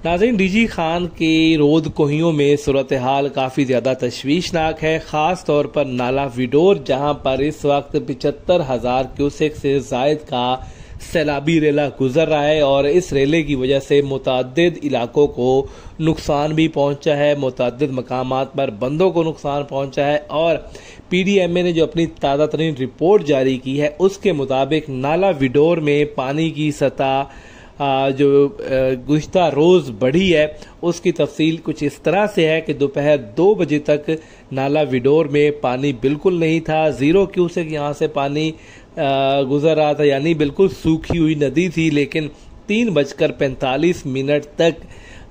नाज़रीन, डीजी खान की रोद कोहियों में सूरत हाल काफ़ी ज़्यादा तशवीशनाक है। ख़ास तौर पर नाला विडोर, जहां पर इस वक्त 75,000 क्यूसेक से ज़ायद का सैलाबी रेला गुजर रहा है और इस रेले की वजह से मुतअद्दिद इलाकों को नुकसान भी पहुंचा है, मुतअद्दिद मकामात पर बंदों को नुकसान पहुंचा है। और PDMA ने जो अपनी ताज़ा तरीन रिपोर्ट जारी की है उसके मुताबिक नाला विडोर में पानी की सतह जो गुज़िश्ता रोज़ बढ़ी है उसकी तफसील कुछ इस तरह से है कि दोपहर 2 बजे तक नाला विडोर में पानी बिल्कुल नहीं था। 0 क्यूसेक यहाँ से पानी गुजर रहा था, यानी बिल्कुल सूखी हुई नदी थी। लेकिन 3:45 तक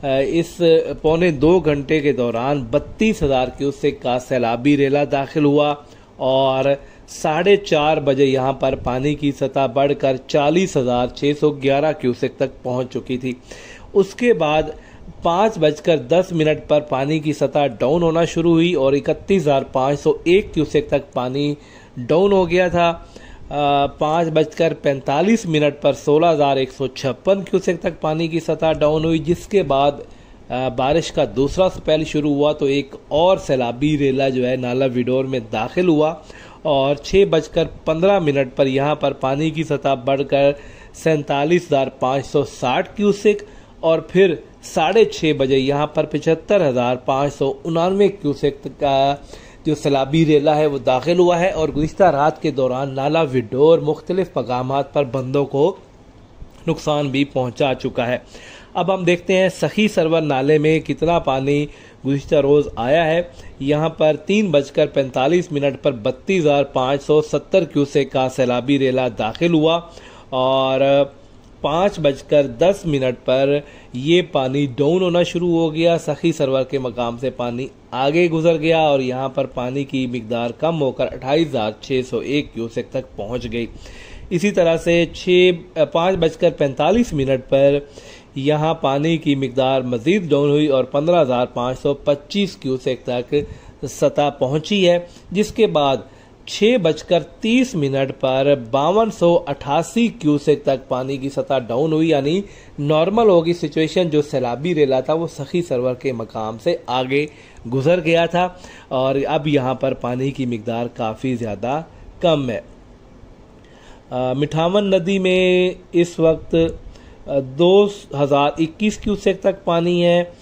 इस पौने 2 घंटे के दौरान 32,000 क्यूसेक का सैलाबी रेला दाखिल हुआ और 4:30 बजे यहाँ पर पानी की सतह बढ़कर 40,611 क्यूसेक तक पहुँच चुकी थी। उसके बाद 5:10 पर पानी की सतह डाउन होना शुरू हुई और 31,501 क्यूसेक तक पानी डाउन हो गया था। 5:45 पर 16,156 क्यूसेक तक पानी की सतह डाउन हुई, जिसके बाद बारिश का दूसरा स्पेल शुरू हुआ तो एक और सैलाबी रेला जो है नाला विडोर में दाखिल हुआ और 6:15 पर यहाँ पर पानी की सतह बढ़कर 47,560 क्यूसेक और फिर 6:30 बजे यहाँ पर 75,599 क्यूसेक का जो सैलाबी रेला है वो दाखिल हुआ है। और गुज़िश्ता रात के दौरान नाला विडोर मुख्तलिफ मकामात पर बंदों को नुकसान भी पहुँचा चुका है। अब हम देखते हैं सखी सरवर नाले में कितना पानी गुज़िश्ता रोज़ आया है। यहाँ पर 3:45 पर 32,570 क्यूसेक का सैलाबी रेला दाखिल हुआ और 5:10 पर ये पानी डाउन होना शुरू हो गया। सखी सरवर के मकाम से पानी आगे गुजर गया और यहाँ पर पानी की मिकदार कम होकर 28,601 क्यूसेक तक पहुँच गई। इसी तरह से 5:45 पर यहाँ पानी की मिकदार मज़ीद डाउन हुई और 15,525 क्यूसेक तक सतह पहुँची है, जिसके बाद 6:30 पर 5288 क्यूसेक तक पानी की सतह डाउन हुई, यानी नॉर्मल होगी सिचुएशन। जो सैलाबी रेला था वो सखी सरवर के मकाम से आगे गुजर गया था और अब यहाँ पर पानी की मिकदार काफ़ी ज़्यादा कम है। मिठावन नदी में इस वक्त 2,021 क्यूसेक तक पानी है,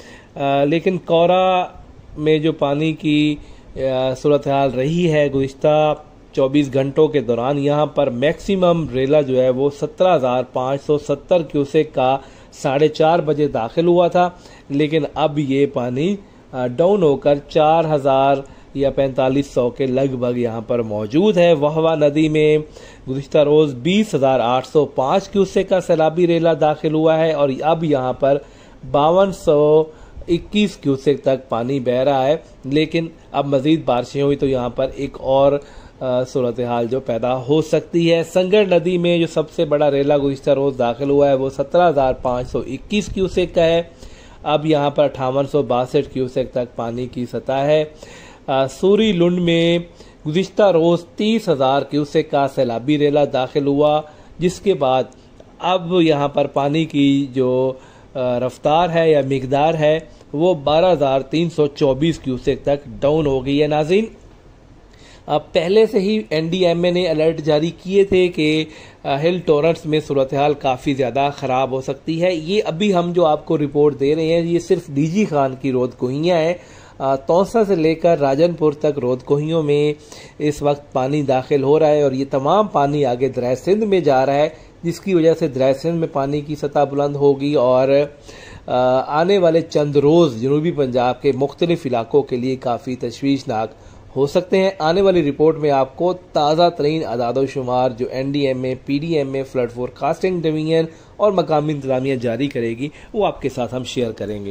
लेकिन कौरा में जो पानी की सूरत हाल रही है गुज़िश्ता 24 घंटों के दौरान, यहाँ पर मैक्सिमम रेला जो है वो 17,570 क्यूसेक का 4:30 बजे दाखिल हुआ था, लेकिन अब ये पानी डाउन होकर 4,000 या 4,500 के लगभग यहाँ पर मौजूद है। वहवा नदी में गुज़िश्ता रोज़ 20,805 क्यूसेक का सैलाबी रेला दाखिल हुआ है और अब यहाँ पर 5,221 क्यूसेक तक पानी बह रहा है। लेकिन अब मज़ीद बारिशें हुई तो यहाँ पर एक और सूरत हाल जो पैदा हो सकती है। संगर नदी में जो सबसे बड़ा रेला गुज़िश्ता रोज़ दाखिल हुआ है वो 17,521 क्यूसेक का है। अब यहाँ पर 5862 क्यूसेक तक पानी की सतह है। सूरी लुंड में गुज़िश्ता रोज़ 30,000 क्यूसेक का सैलाबी रेला दाखिल हुआ, जिसके बाद अब यहाँ पर पानी की जो रफ्तार है या मिकदार है वो 12,324 क्यूसेक तक डाउन हो गई है। नाज़रीन, अब पहले से ही NDMA ने अलर्ट जारी किए थे कि हिल टॉरंट्स में सूरत हाल काफ़ी ज़्यादा ख़राब हो सकती है। ये अभी हम जो आपको रिपोर्ट दे रहे हैं ये सिर्फ डीजी खान की रोद कोहियाँ हैं। तौसा से लेकर राजनपुर तक रोद कोहियों में इस वक्त पानी दाखिल हो रहा है और ये तमाम पानी आगे दरिया सिंध में जा रहा है, जिसकी वजह से दरिया सिंध में पानी की सतह बुलंद होगी और आने वाले चंद रोज़ जनूबी पंजाब के मुख्तलिफ इलाकों के लिए काफ़ी तशवीशनाक हो सकते हैं। आने वाली रिपोर्ट में आपको ताज़ा तरीन अदाद शुमार जो NDMA, PDMA, flood forecasting division और मकामी इंतजामिया जारी करेगी वो आपके साथ हम शेयर करेंगे।